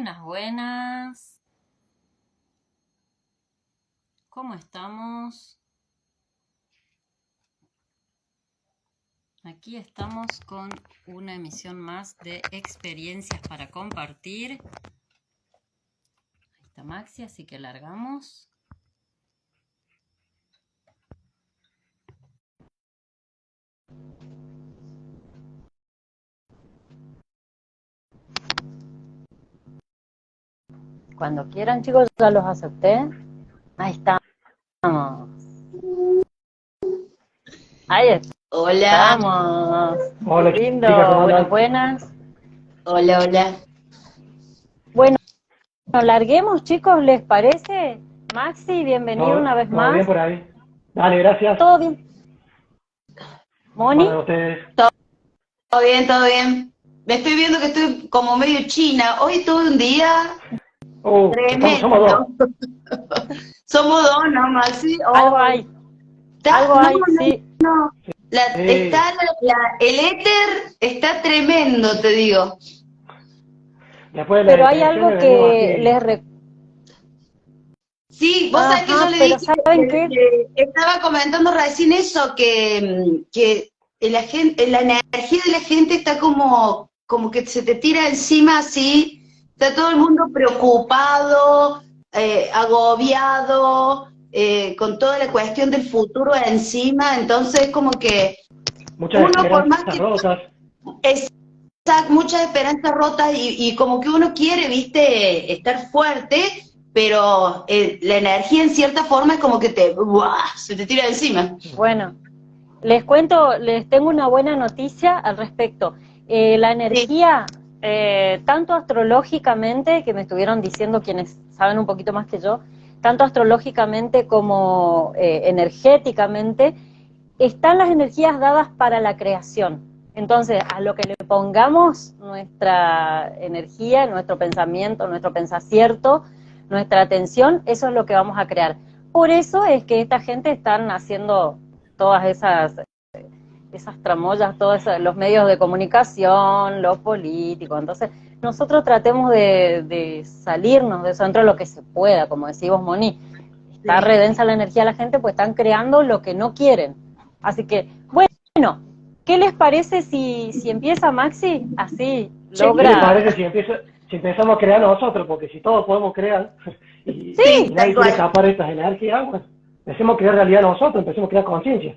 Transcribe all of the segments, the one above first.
Buenas, buenas. ¿Cómo estamos? Aquí estamos con una emisión más de experiencias para compartir. Ahí está Maxi, así que largamos. Cuando quieran, chicos, ya los acepté. Ahí estamos. Ahí Hola, estamos. Hola, Lindo. chicas, ¿cómo Buenas, andan? buenas. hola, hola. Bueno, larguemos, chicos, ¿les parece? Maxi, bienvenido una vez ¿Todo bien más. por ahí? Dale, gracias. ¿Todo bien? ¿Cómo ¿Moni? andan ustedes? ¿Todo bien, todo bien? Me estoy viendo que estoy como medio china. Hoy tuve un día Somos tremendo. dos. Somos dos, ¿no, Maxi? Algo Oh, hay, algo no, hay, no, sí. no. Sí, El éter está tremendo, te digo. después de las Pero hay elecciones algo venimos que así. Sí, vos sabés que yo Ajá, le pero dije, ¿saben qué? estaba comentando recién eso, que la energía de la gente está como que se te tira encima así, está todo el mundo preocupado, agobiado, con toda la cuestión del futuro encima, entonces como que Muchas uno por más esperanzas que rotas. muchas esperanzas rotas y como que uno quiere, viste, estar fuerte, pero la energía en cierta forma es como que ¡buah! Se te tira encima. Bueno, les cuento, les tengo una buena noticia al respecto. La Sí, energía, tanto astrológicamente, que me estuvieron diciendo quienes saben un poquito más que yo, tanto astrológicamente como energéticamente, están las energías dadas para la creación. Entonces, a lo que le pongamos nuestra energía, nuestro pensamiento, nuestro pensacierto, nuestra atención, eso es lo que vamos a crear. Por eso es que esta gente están haciendo todas esas tramoyas, todos los medios de comunicación, los políticos. Entonces, nosotros tratemos de salirnos de eso dentro de lo que se pueda, como decimos, Moni. Está sí. redensa la energía de la gente, pues están creando lo que no quieren. Así que, bueno, ¿qué les parece si empieza Maxi? Así ¿Qué les logra. parece si empezamos a crear nosotros? Porque si todos podemos crear Sí, y Sí, tal nadie quiere cual. tapar estas energías, pues empecemos a crear realidad nosotros, empecemos a crear conciencia.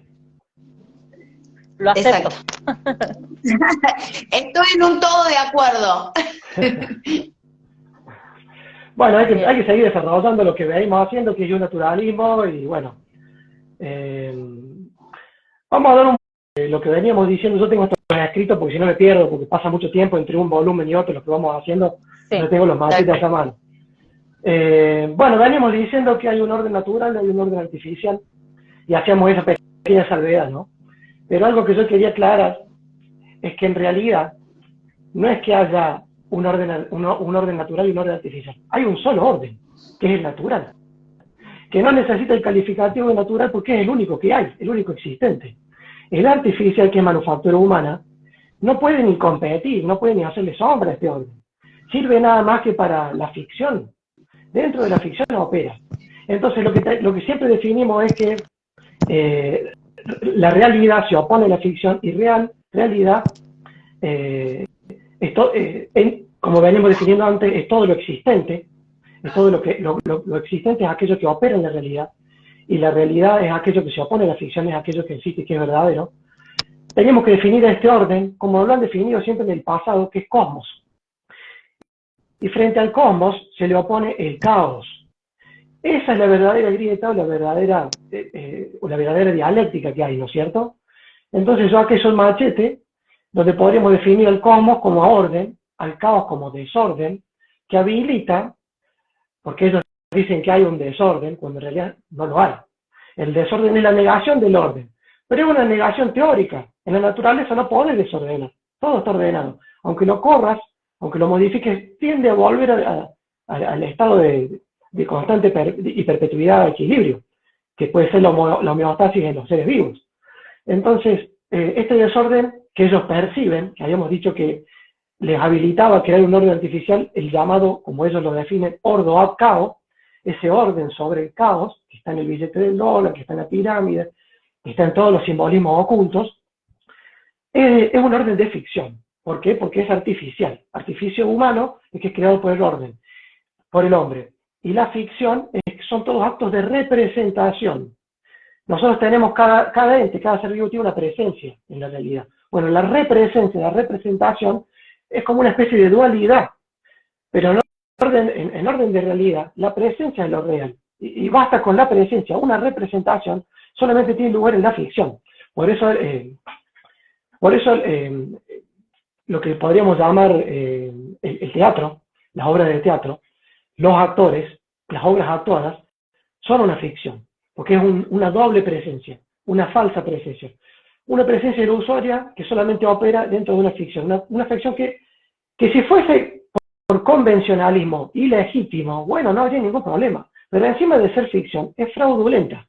lo acepto. Exacto. Estoy en un todo de acuerdo. Bueno, Bien. hay que seguir desarrollando lo que venimos haciendo, que es un naturalismo, y bueno, eh, vamos a dar lo que veníamos diciendo. Yo tengo esto escrito porque si no me pierdo, porque pasa mucho tiempo entre un volumen y otro lo que vamos haciendo, no Sí, tengo los Tal machetes cual. a mano. Bueno, veníamos diciendo que hay un orden natural y hay un orden artificial, y hacíamos esa pequeña salvedad, ¿no? Pero algo que yo quería aclarar es que en realidad no es que haya un orden natural y un orden artificial. Hay un solo orden, que es el natural, que no necesita el calificativo de natural porque es el único que hay, el único existente. El artificial, que es manufactura humana, no puede ni competir, no puede ni hacerle sombra a este orden. Sirve nada más que para la ficción. Dentro de la ficción opera. Entonces lo que siempre definimos es que eh, la realidad se opone a la ficción y realidad, eh, como venimos definiendo antes, es todo lo existente, es todo lo existente es aquello que opera en la realidad, y la realidad es aquello que se opone a la ficción, es aquello que existe y que es verdadero. Tenemos que definir este orden, como lo han definido siempre en el pasado, que es cosmos. Y frente al cosmos se le opone el caos. Esa es la verdadera grieta o la verdadera dialéctica que hay, ¿no es cierto? Entonces yo aquí soy el machete, donde podríamos definir el cosmos como orden, al caos como desorden, que habilita, porque ellos dicen que hay un desorden, cuando en realidad no lo hay. El desorden es la negación del orden, pero es una negación teórica. En la naturaleza no puedes desordenar, todo está ordenado. Aunque lo corras, aunque lo modifiques, tiende a volver al estado de constante y perpetuidad de equilibrio, que puede ser la homeostasis en los seres vivos. Entonces, este desorden que ellos perciben, que habíamos dicho que les habilitaba crear un orden artificial, el llamado, como ellos lo definen, ordo ad caos, ese orden sobre el caos, que está en el billete del dólar, que está en la pirámide, que está en todos los simbolismos ocultos, es un orden de ficción. ¿Por qué? Porque es artificial. Artificio humano es que es creado por el orden, por el hombre. Y la ficción son todos actos de representación. Nosotros tenemos cada ente, cada ser vivo tiene una presencia en la realidad. Bueno, la represencia, la representación es como una especie de dualidad, pero en orden de realidad, la presencia es lo real. Y basta con la presencia, una representación solamente tiene lugar en la ficción. Por eso lo que podríamos llamar el teatro, las obras de teatro, los actores, las obras actuadas, son una ficción, porque es una doble presencia, una falsa presencia. Una presencia ilusoria que solamente opera dentro de una ficción. Una ficción que si fuese por convencionalismo ilegítimo, bueno, no habría ningún problema. Pero encima de ser ficción, es fraudulenta,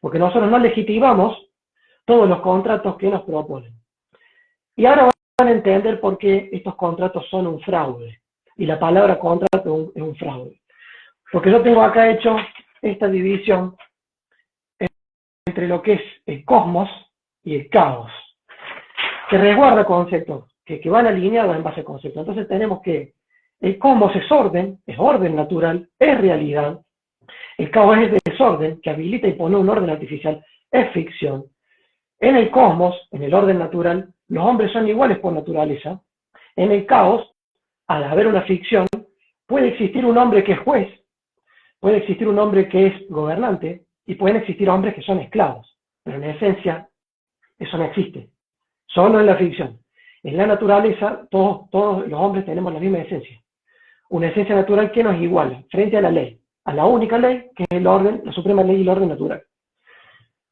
porque nosotros no legitimamos todos los contratos que nos proponen. Y ahora van a entender por qué estos contratos son un fraude. Y la palabra contrato es un fraude. Porque yo tengo acá hecho esta división entre lo que es el cosmos y el caos, que resguarda conceptos que van alineados en base a conceptos. Entonces tenemos que el cosmos es orden natural, es realidad. El caos es desorden, que habilita y pone un orden artificial, es ficción. En el cosmos, en el orden natural, los hombres son iguales por naturaleza. En el caos, al haber una ficción, puede existir un hombre que es juez, puede existir un hombre que es gobernante, y pueden existir hombres que son esclavos. Pero en esencia, eso no existe. Solo en la ficción. En la naturaleza, todos los hombres tenemos la misma esencia. Una esencia natural que nos iguala frente a la ley, a la única ley, que es el orden, la suprema ley y el orden natural.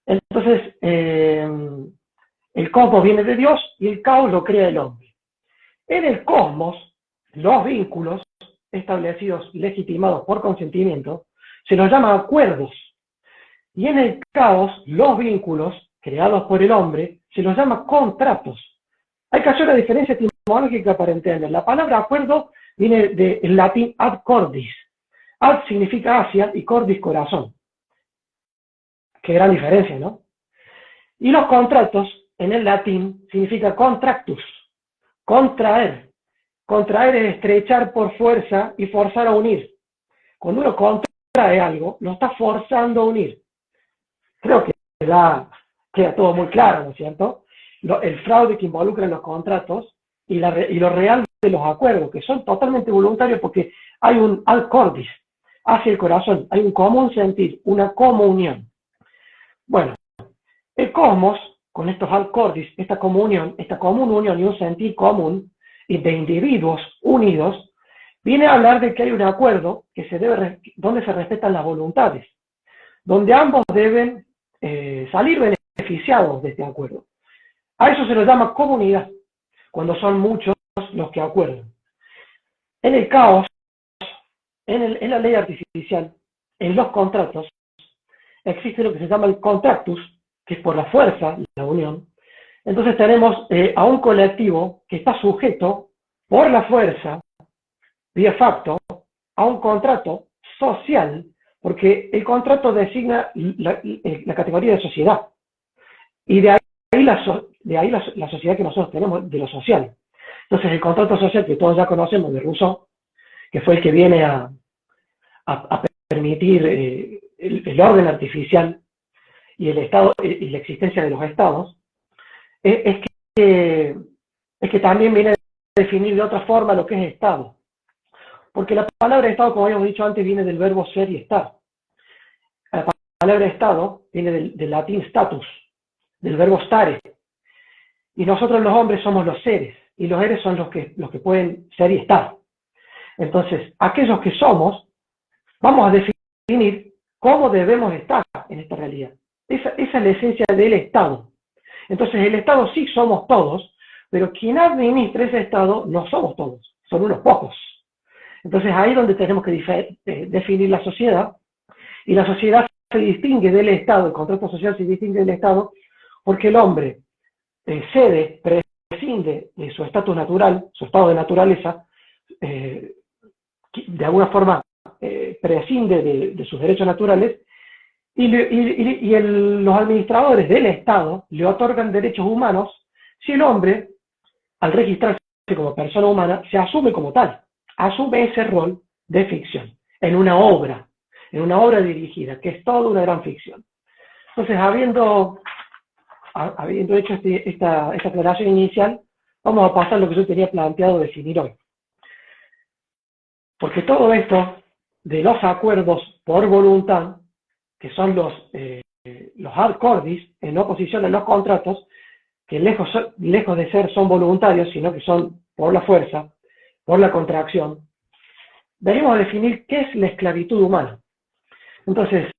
Entonces, el cosmos viene de Dios y el caos lo crea el hombre. En el cosmos, los vínculos establecidos, legitimados por consentimiento, se los llama acuerdos. Y en el caos, los vínculos creados por el hombre se los llama contratos. Hay que hacer una diferencia etimológica para entender. La palabra acuerdo viene del latín ad cordis. Ad significa hacia y cordis corazón. Qué gran diferencia, ¿no? Y los contratos, en el latín, significa contractus, contraer. Contraer es estrechar por fuerza y forzar a unir. Cuando uno contrae algo, lo está forzando a unir. Creo que queda todo muy claro, ¿no es cierto? El fraude que involucra en los contratos y lo real de los acuerdos, que son totalmente voluntarios porque hay un ad cordis, hacia el corazón, hay un común sentir, una comunión. Bueno, el cosmos, con estos ad cordis, esta común unión y un sentir común de individuos unidos, viene a hablar de que hay un acuerdo donde se respetan las voluntades, donde ambos deben salir beneficiados de este acuerdo. A eso se lo llama comunidad, cuando son muchos los que acuerdan. En el caos, en la ley artificial, en los contratos, existe lo que se llama el contractus, que es por la fuerza, la unión. Entonces tenemos a un colectivo que está sujeto por la fuerza, vía facto, a un contrato social, porque el contrato designa la categoría de sociedad. Y de ahí la sociedad que nosotros tenemos, de lo social. Entonces el contrato social que todos ya conocemos de Rousseau, que fue el que viene a permitir el orden artificial y el Estado y la existencia de los Estados, es que también viene a definir de otra forma lo que es Estado. Porque la palabra Estado, como habíamos dicho antes, viene del verbo ser y estar. La palabra Estado viene del latín status, del verbo stare. Y nosotros los hombres somos los seres, y los seres son los que pueden ser y estar. Entonces, aquellos que somos, vamos a definir cómo debemos estar en esta realidad. Esa es la esencia del Estado. Entonces, el Estado sí somos todos, pero quien administra ese Estado no somos todos, son unos pocos. Entonces, ahí es donde tenemos que definir la sociedad, y la sociedad se distingue del Estado, el contrato social se distingue del Estado, porque el hombre cede, prescinde de su estatus natural, su estado de naturaleza, de alguna forma prescinde de sus derechos naturales, los administradores del Estado le otorgan derechos humanos si el hombre, al registrarse como persona humana, se asume como tal, asume ese rol de ficción, en una obra dirigida, que es toda una gran ficción. Entonces, habiendo hecho esta aclaración inicial, vamos a pasar a lo que yo tenía planteado definir hoy. Porque todo esto de los acuerdos por voluntad, que son los hard cordis, en oposición a los contratos, que lejos de ser son voluntarios, sino que son por la fuerza, por la contracción, debemos definir qué es la esclavitud humana. Entonces,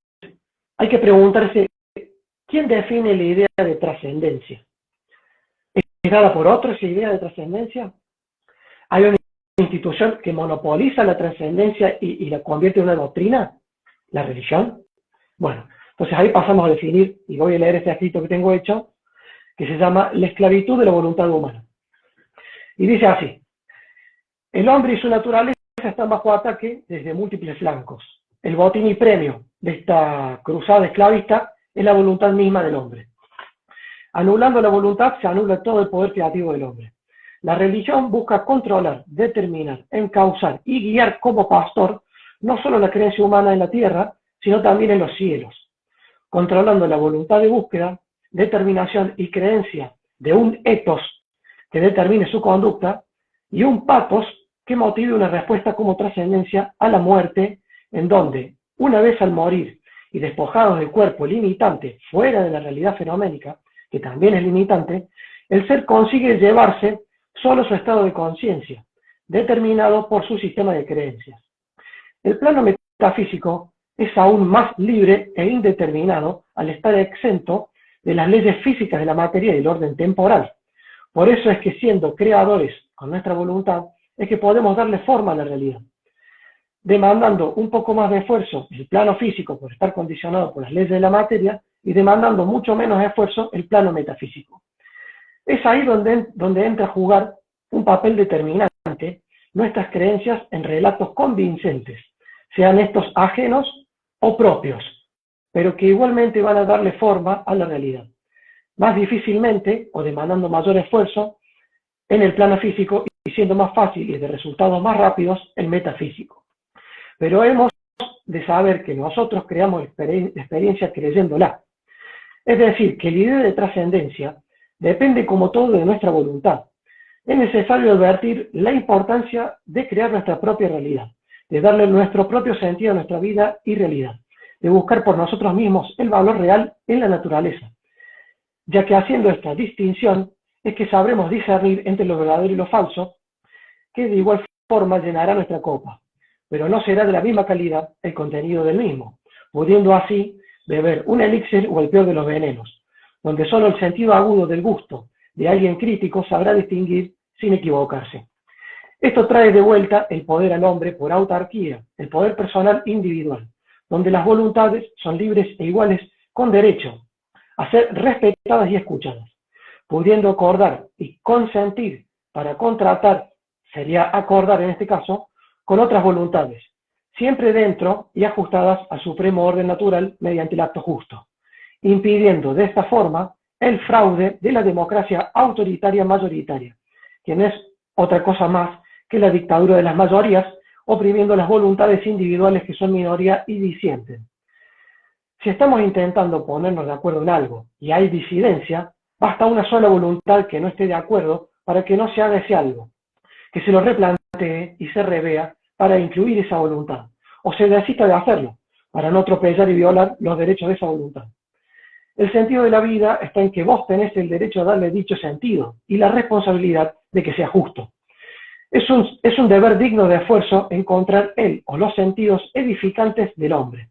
hay que preguntarse, ¿quién define la idea de trascendencia? ¿Es dada por otros esa idea de trascendencia? ¿Hay una institución que monopoliza la trascendencia y la convierte en una doctrina? ¿La religión? Bueno, entonces ahí pasamos a definir, y voy a leer este escrito que tengo hecho, que se llama La esclavitud de la voluntad humana. Y dice así: el hombre y su naturaleza están bajo ataque desde múltiples flancos. El botín y premio de esta cruzada esclavista es la voluntad misma del hombre. Anulando la voluntad se anula todo el poder creativo del hombre. La religión busca controlar, determinar, encauzar y guiar como pastor no solo la creencia humana en la tierra, sino también en los cielos, controlando la voluntad de búsqueda, determinación y creencia de un ethos que determine su conducta y un pathos que motive una respuesta como trascendencia a la muerte, en donde, una vez al morir y despojados del cuerpo limitante fuera de la realidad fenoménica, que también es limitante, el ser consigue llevarse solo su estado de conciencia, determinado por su sistema de creencias. El plano metafísico es aún más libre e indeterminado al estar exento de las leyes físicas de la materia y del orden temporal. Por eso es que siendo creadores con nuestra voluntad, es que podemos darle forma a la realidad, demandando un poco más de esfuerzo el plano físico por estar condicionado por las leyes de la materia y demandando mucho menos esfuerzo el plano metafísico. Es ahí donde entra a jugar un papel determinante nuestras creencias en relatos convincentes, sean estos ajenos o propios, pero que igualmente van a darle forma a la realidad. Más difícilmente, o demandando mayor esfuerzo, en el plano físico y siendo más fácil y de resultados más rápidos el metafísico. Pero hemos de saber que nosotros creamos experiencia creyéndola. Es decir, que la idea de trascendencia depende como todo de nuestra voluntad. Es necesario advertir la importancia de crear nuestra propia realidad, de darle nuestro propio sentido a nuestra vida y realidad, de buscar por nosotros mismos el valor real en la naturaleza, ya que haciendo esta distinción es que sabremos discernir entre lo verdadero y lo falso, que de igual forma llenará nuestra copa, pero no será de la misma calidad el contenido del mismo, pudiendo así beber un elixir o el peor de los venenos, donde solo el sentido agudo del gusto de alguien crítico sabrá distinguir sin equivocarse. Esto trae de vuelta el poder al hombre por autarquía, el poder personal individual, donde las voluntades son libres e iguales con derecho a ser respetadas y escuchadas, pudiendo acordar y consentir para contratar, sería acordar en este caso, con otras voluntades, siempre dentro y ajustadas al supremo orden natural mediante el acto justo, impidiendo de esta forma el fraude de la democracia autoritaria mayoritaria, que no es otra cosa más que la dictadura de las mayorías, oprimiendo las voluntades individuales que son minoría y disienten. Si estamos intentando ponernos de acuerdo en algo y hay disidencia, basta una sola voluntad que no esté de acuerdo para que no se haga ese algo, que se lo replantee y se revea para incluir esa voluntad, o se desista de hacerlo, para no tropezar y violar los derechos de esa voluntad. El sentido de la vida está en que vos tenés el derecho a darle dicho sentido y la responsabilidad de que sea justo. Es un deber digno de esfuerzo encontrar el o los sentidos edificantes del hombre.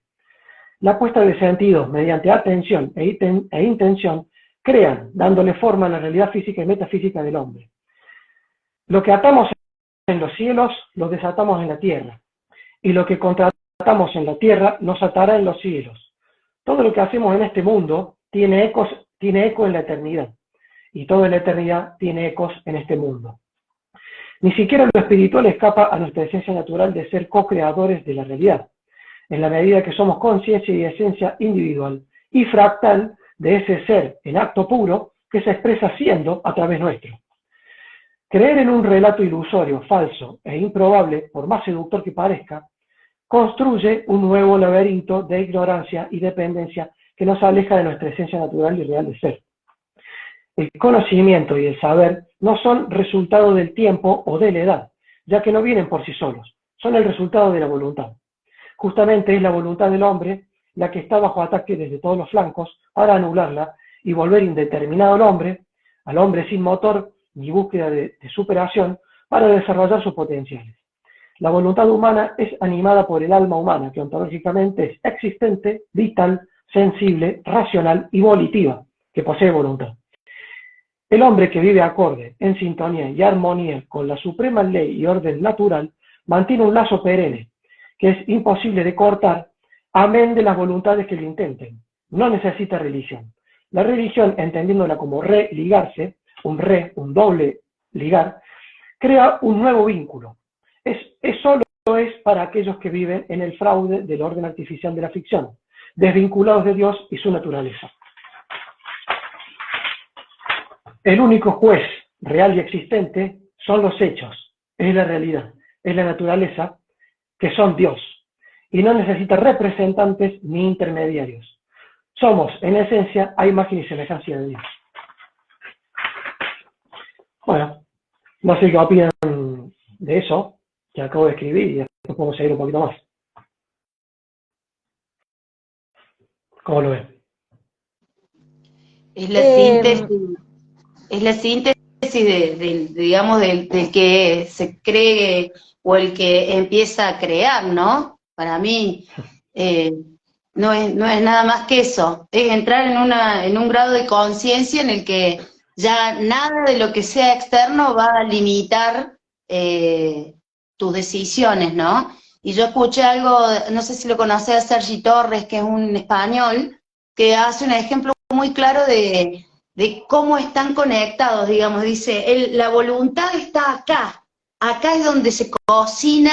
La puesta de sentido mediante atención e intención crean, dándole forma a la realidad física y metafísica del hombre. Lo que atamos en los cielos, lo desatamos en la tierra, y lo que contratamos en la tierra, nos atará en los cielos. Todo lo que hacemos en este mundo tiene eco en la eternidad, y toda la eternidad tiene ecos en este mundo. Ni siquiera lo espiritual escapa a nuestra esencia natural de ser co-creadores de la realidad, en la medida que somos conciencia y esencia individual y fractal de ese ser en acto puro que se expresa siendo a través nuestro. Creer en un relato ilusorio, falso e improbable, por más seductor que parezca, construye un nuevo laberinto de ignorancia y dependencia que nos aleja de nuestra esencia natural y real de ser. El conocimiento y el saber no son resultado del tiempo o de la edad, ya que no vienen por sí solos, son el resultado de la voluntad. Justamente es la voluntad del hombre la que está bajo ataque desde todos los flancos para anularla y volver indeterminado al hombre sin motor ni búsqueda de superación para desarrollar sus potenciales. La voluntad humana es animada por el alma humana, que ontológicamente es existente, vital, sensible, racional y volitiva, que posee voluntad. El hombre que vive acorde, en sintonía y armonía con la suprema ley y orden natural, mantiene un lazo perenne, que es imposible de cortar, amén de las voluntades que lo intenten. No necesita religión. La religión, entendiéndola como religarse, un doble ligar, crea un nuevo vínculo. Solo es para aquellos que viven en el fraude del orden artificial de la ficción, desvinculados de Dios y su naturaleza. El único juez real y existente son los hechos, es la realidad, es la naturaleza, que son Dios, y no necesita representantes ni intermediarios. Somos, en esencia, a imagen y semejanza de Dios. Bueno, no sé qué opinan de eso que acabo de escribir y después podemos seguir un poquito más. ¿Cómo lo ven? Es la síntesis digamos, del que se cree o el que empieza a crear, ¿no? Para mí no es nada más que eso, es entrar en un grado de conciencia en el que ya nada de lo que sea externo va a limitar tus decisiones, ¿no? Y yo escuché algo, no sé si lo conocés, a Sergi Torres, que es un español, que hace un ejemplo muy claro de cómo están conectados, digamos. Dice, la voluntad está acá es donde se cocina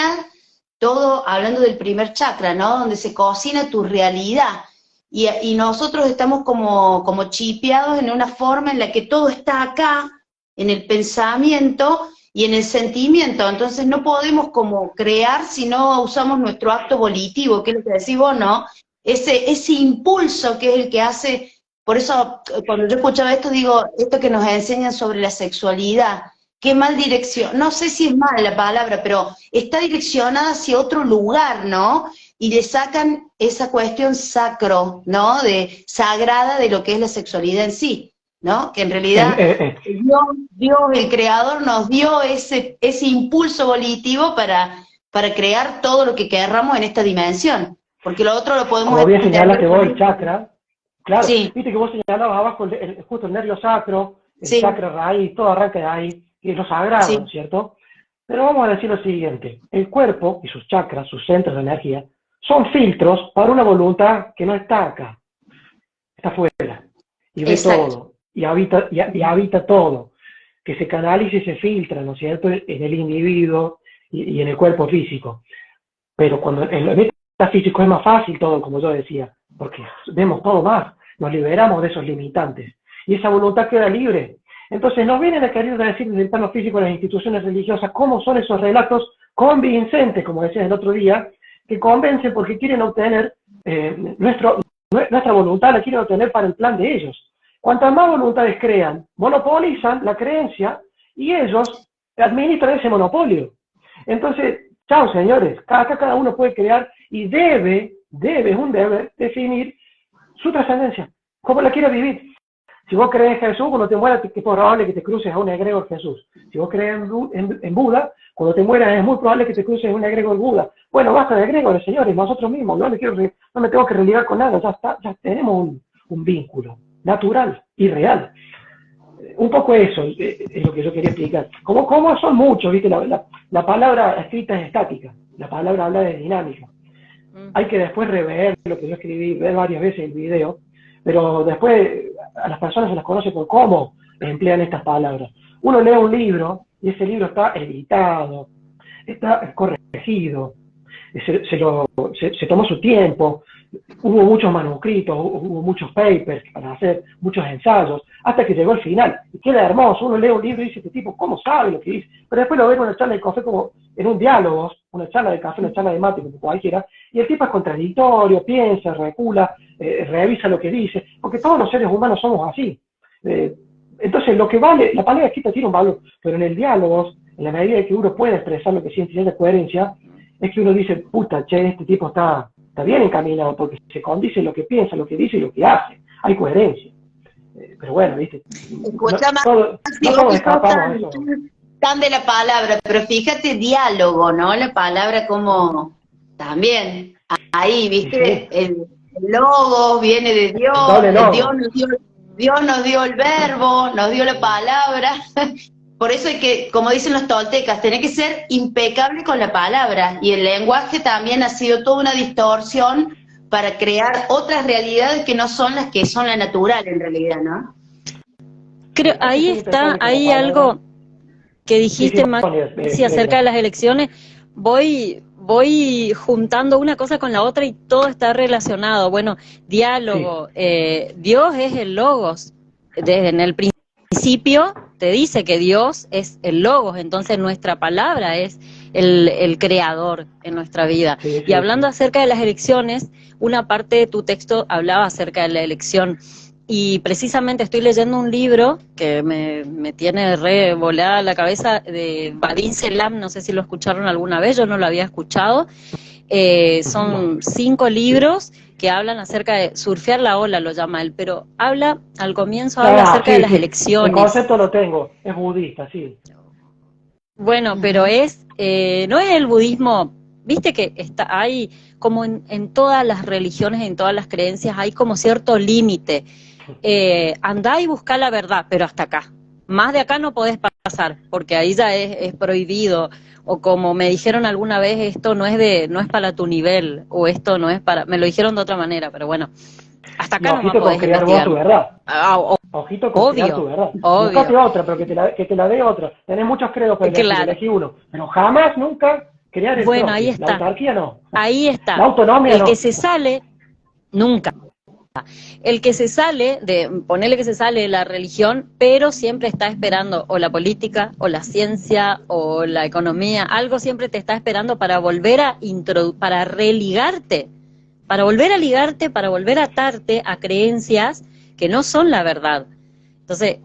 todo, hablando del primer chakra, ¿no? Donde se cocina tu realidad. Y nosotros estamos como chipeados en una forma en la que todo está acá, en el pensamiento y en el sentimiento. Entonces no podemos como crear si no usamos nuestro acto volitivo, que es lo que decís vos, ¿no? Ese impulso que es el que hace. Por eso, cuando yo escuchaba esto, digo, esto que nos enseñan sobre la sexualidad, qué mal dirección, no sé si es mala la palabra, pero está direccionada hacia otro lugar, ¿no? Y le sacan esa cuestión sacro, ¿no? De sagrada de lo que es la sexualidad en sí, ¿no? Que en realidad Dios, el Creador, nos dio ese impulso volitivo para crear todo lo que querramos en esta dimensión, porque lo otro lo podemos... Como bien señalaste vos, el chakra. Claro, sí. Viste que vos señalabas abajo justo el nervio sacro, el sí. chakra raíz, todo arranca de ahí, y es lo sagrado, sí. ¿cierto? Pero vamos a decir lo siguiente, el cuerpo y sus chakras, sus centros de energía, son filtros para una voluntad que no está acá, está afuera, y ve Exacto. todo, y habita todo, que se canaliza y se filtra, ¿no es cierto?, en el individuo y en el cuerpo físico. Pero cuando en el metafísico es más fácil todo, como yo decía, porque vemos todo más, nos liberamos de esos limitantes, y esa voluntad queda libre. Entonces nos vienen a querer decir desde el plano físico las instituciones religiosas cómo son esos relatos convincentes, como decías el otro día, que convencen porque quieren obtener nuestra voluntad, la quieren obtener para el plan de ellos. Cuantas más voluntades crean, monopolizan la creencia y ellos administran ese monopolio. Entonces, chao señores, acá cada uno puede crear y es un deber definir su trascendencia, cómo la quiere vivir. Si vos crees en Jesús, cuando te mueras es probable que te cruces a un egregor Jesús. Si vos crees en Buda, cuando te mueras es muy probable que te cruces a un egregor Buda. Bueno, basta de egregores, señores, nosotros mismos, no me tengo que religar con nada, ya tenemos un vínculo natural y real. Un poco eso es lo que yo quería explicar. Como son muchos, ¿viste? La palabra escrita es estática, la palabra hablada es dinámica. Hay que después rever lo que yo escribí, ver varias veces el video, pero después a las personas se las conoce por cómo emplean estas palabras. Uno lee un libro y ese libro está editado, está corregido, se tomó su tiempo, hubo muchos manuscritos, hubo muchos papers para hacer, muchos ensayos, hasta que llegó el final. Y queda hermoso, uno lee un libro y dice, este tipo, ¿cómo sabe lo que dice? Pero después lo ve en una charla de café como en un diálogo, una charla de café, una charla de mate, como cualquiera, y el tipo es contradictorio, piensa, recula, revisa lo que dice, porque todos los seres humanos somos así. Entonces, lo que vale, la palabra escrita tiene un valor, pero en el diálogo, en la medida de que uno puede expresar lo que siente y tiene coherencia, es que uno dice, puta, che, este tipo está bien encaminado, porque se condice lo que piensa, lo que dice y lo que hace. Hay coherencia. Pero bueno, viste, no todos escapamos a eso. Tan de la palabra, pero fíjate, diálogo, ¿no? La palabra como también, ahí, viste, sí. El logos viene de Dios, Dios nos dio el verbo, nos dio la palabra. Por eso hay que, como dicen los toltecas, tener que ser impecable con la palabra. Y el lenguaje también ha sido toda una distorsión para crear otras realidades que no son las que son la natural en realidad, ¿no? Creo, ahí está, hay algo que dijiste, Maxi, acerca de las elecciones. Voy juntando una cosa con la otra y todo está relacionado. Bueno, diálogo, Dios es el logos. Desde en el principio te dice que Dios es el logos, entonces nuestra palabra es el creador en nuestra vida. Y hablando acerca de las elecciones, una parte de tu texto hablaba acerca de la elección. Y precisamente estoy leyendo un libro que me tiene re volada la cabeza, de Vadim Selam, no sé si lo escucharon alguna vez, yo no lo había escuchado. Son 5 libros que hablan acerca de surfear la ola, lo llama él, pero habla acerca de las elecciones. El concepto lo tengo, es budista, sí. Bueno, pero no es el budismo, viste que hay como en todas las religiones, en todas las creencias, hay como cierto límite. Andá y buscá la verdad, pero hasta acá. Más de acá no podés pasar, porque ahí ya es prohibido. O como me dijeron alguna vez, esto no es para tu nivel, o esto no es para... Me lo dijeron de otra manera, pero bueno, hasta acá no podés investigar. Ojito con crear vos tu verdad. Ojito con crear tu verdad. Buscate otra, pero que te la dé otra. Tenés muchos credos, pero elegí uno. Pero jamás, nunca crear el propio. Ahí está. La autarquía no. Ahí está. La autonomía no. El que se sale, nunca. El que se sale, ponerle que se sale de la religión, pero siempre está esperando o la política, o la ciencia, o la economía, algo siempre te está esperando para volver para religarte, para volver a ligarte, para volver a atarte a creencias que no son la verdad. Entonces,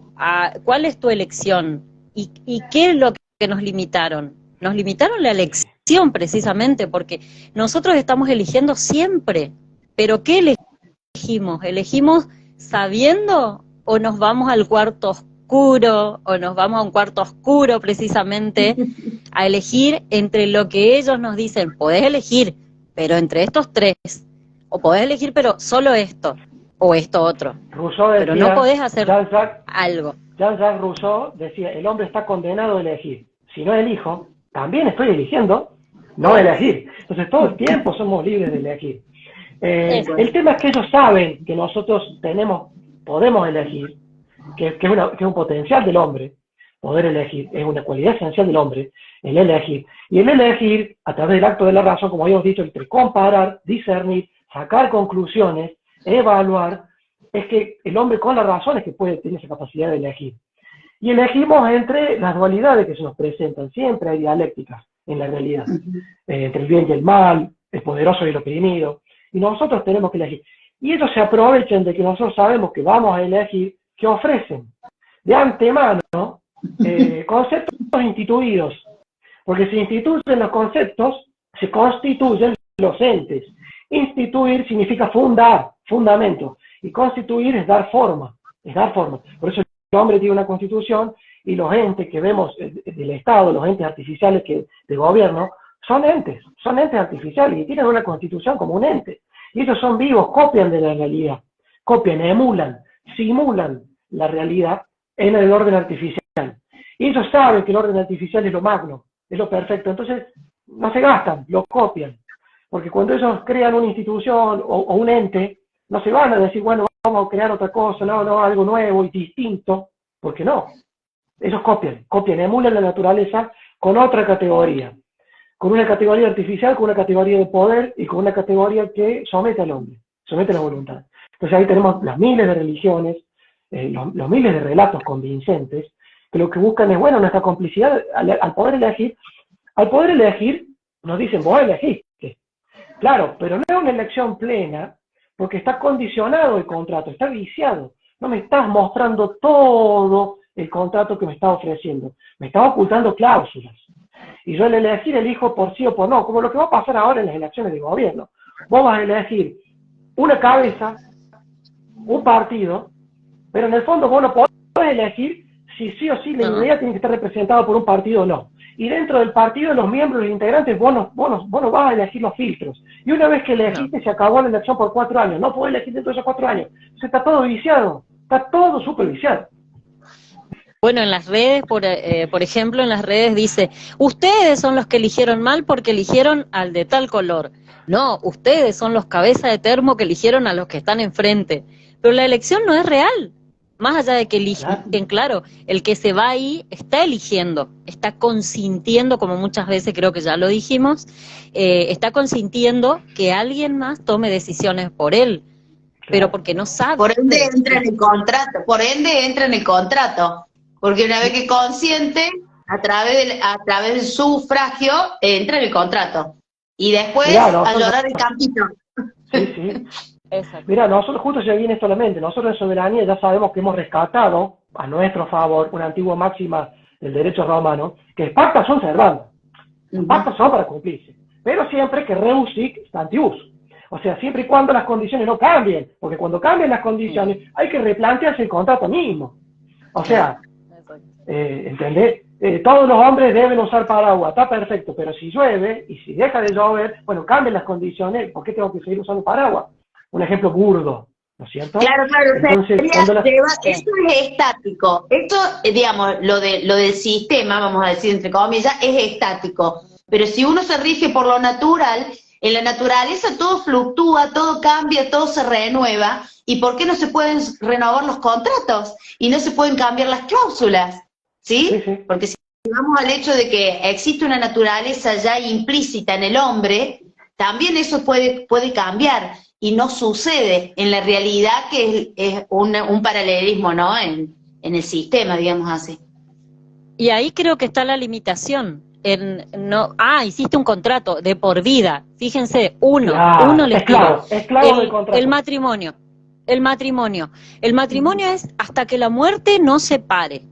¿cuál es tu elección? ¿Y qué es lo que nos limitaron? Nos limitaron la elección precisamente, porque nosotros estamos eligiendo siempre, pero ¿qué elegimos? ¿Elegimos sabiendo o nos vamos al cuarto oscuro o nos vamos a un cuarto oscuro precisamente a elegir entre lo que ellos nos dicen? Podés elegir, pero entre estos 3, o podés elegir pero solo esto o esto otro. Rousseau decía, pero no podés hacer algo. Jean-Jacques Rousseau decía, el hombre está condenado a elegir. Si no elijo, también estoy eligiendo no elegir. Entonces todo el tiempo somos libres de elegir. El tema es que ellos saben que nosotros podemos elegir, que es un potencial del hombre, poder elegir, es una cualidad esencial del hombre, el elegir. Y el elegir, a través del acto de la razón, como habíamos dicho, entre comparar, discernir, sacar conclusiones, evaluar, es que el hombre con la razón es que puede tener esa capacidad de elegir. Y elegimos entre las dualidades que se nos presentan, siempre hay dialécticas en la realidad, entre el bien y el mal, el poderoso y el oprimido. Y nosotros tenemos que elegir. Y ellos se aprovechan de que nosotros sabemos que vamos a elegir, que ofrecen de antemano conceptos instituidos. Porque si instituyen los conceptos, se constituyen los entes. Instituir significa fundar, fundamento. Y constituir es dar forma. Por eso el hombre tiene una constitución y los entes que vemos del Estado, los entes artificiales de gobierno, son entes artificiales y tienen una constitución como un ente. Y ellos son vivos, copian de la realidad, emulan, simulan la realidad en el orden artificial. Y ellos saben que el orden artificial es lo magno, es lo perfecto, entonces no se gastan, lo copian. Porque cuando ellos crean una institución o un ente, no se van a decir, bueno, vamos a crear otra cosa, no, algo nuevo y distinto, porque no. Ellos copian, emulan la naturaleza con otra categoría. Con una categoría artificial, con una categoría de poder y con una categoría que somete al hombre, somete a la voluntad. Entonces ahí tenemos las miles de religiones, los miles de relatos convincentes, que lo que buscan es, bueno, nuestra complicidad al poder elegir. Al poder elegir, nos dicen, vos elegiste. Claro, pero no es una elección plena, porque está condicionado el contrato, está viciado. No me estás mostrando todo el contrato que me está ofreciendo. Me está ocultando cláusulas. Y yo al elegir elijo por sí o por no, como lo que va a pasar ahora en las elecciones de gobierno. Vos vas a elegir una cabeza, un partido, pero en el fondo vos no podés elegir si sí o sí la idea tiene que estar representada por un partido o no. Y dentro del partido, los miembros, los integrantes, vos no vas a elegir los filtros. Y una vez que elegiste, se acabó la elección por 4 años. No podés elegir dentro de esos 4 años. Entonces está todo viciado. Está todo súper viciado. Bueno, en las redes, por ejemplo, en las redes dice, ustedes son los que eligieron mal porque eligieron al de tal color. No, ustedes son los cabeza de termo que eligieron a los que están enfrente. Pero la elección no es real. Más allá de que eligen, claro, el que se va ahí está eligiendo, está consintiendo, como muchas veces creo que ya lo dijimos, está consintiendo que alguien más tome decisiones por él, pero porque no sabe. Por ende entra en el contrato, porque una vez que consiente, a través del sufragio, entra en el contrato. Y después, a llorar el campito. Sí. Mira, nosotros justo se viene esto a la mente, nosotros en soberanía ya sabemos que hemos rescatado a nuestro favor una antigua máxima del derecho romano, que pacta sunt servanda, pactas son para cumplirse, pero siempre que rebus sic stantius, o sea, siempre y cuando las condiciones no cambien, porque cuando cambian las condiciones hay que replantearse el contrato mismo, o sea, ¿entendés? Todos los hombres deben usar paraguas, está perfecto, pero si llueve y si deja de llover, bueno, cambian las condiciones, ¿por qué tengo que seguir usando paraguas? Un ejemplo burdo, ¿no es cierto? Claro, Entonces, esto es estático. Esto, digamos, lo del sistema, vamos a decir entre comillas, es estático. Pero si uno se rige por lo natural, en la naturaleza todo fluctúa, todo cambia, todo se renueva. ¿Y por qué no se pueden renovar los contratos? Y no se pueden cambiar las cláusulas, ¿sí? Porque si vamos al hecho de que existe una naturaleza ya implícita en el hombre, también eso puede cambiar. Y no sucede en la realidad, que es un paralelismo, ¿no? En el sistema, digamos así. Y ahí creo que está la limitación. Hiciste un contrato de por vida. Fíjense, uno les esclavo del contrato. El matrimonio. El matrimonio es hasta que la muerte nos separe.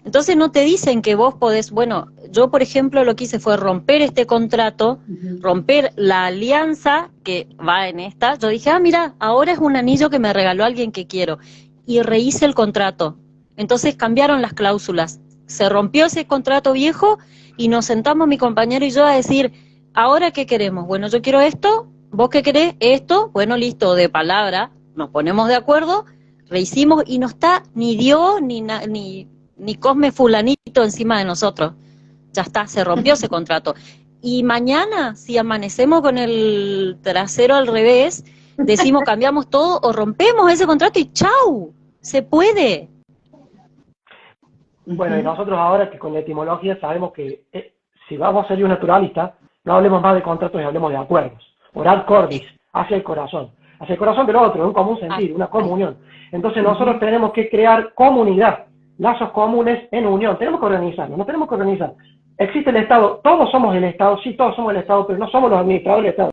Entonces no te dicen que vos podés, bueno, yo por ejemplo lo que hice fue romper este contrato, romper la alianza que va en esta. Yo dije, mira, ahora es un anillo que me regaló alguien que quiero. Y rehice el contrato. Entonces cambiaron las cláusulas. Se rompió ese contrato viejo y nos sentamos mi compañero y yo a decir, ¿ahora qué queremos? Bueno, yo quiero esto, ¿vos qué querés? Esto, bueno, listo, de palabra, nos ponemos de acuerdo, rehicimos y no está ni Dios ni Cosme fulanito encima de nosotros. Ya está, se rompió ese contrato. Y mañana, si amanecemos con el trasero al revés, decimos cambiamos todo o rompemos ese contrato y ¡chau! Se puede. Bueno, y nosotros ahora que con la etimología sabemos que si vamos a ser naturalistas, no hablemos más de contratos y hablemos de acuerdos. Orar cordis, hacia el corazón del otro, en un común sentido, una comunión. Entonces nosotros tenemos que crear comunidad, lazos comunes en unión, tenemos que organizarnos, nos tenemos que organizar. Existe el Estado, todos somos el Estado, sí, todos somos el Estado, pero no somos los administradores del Estado.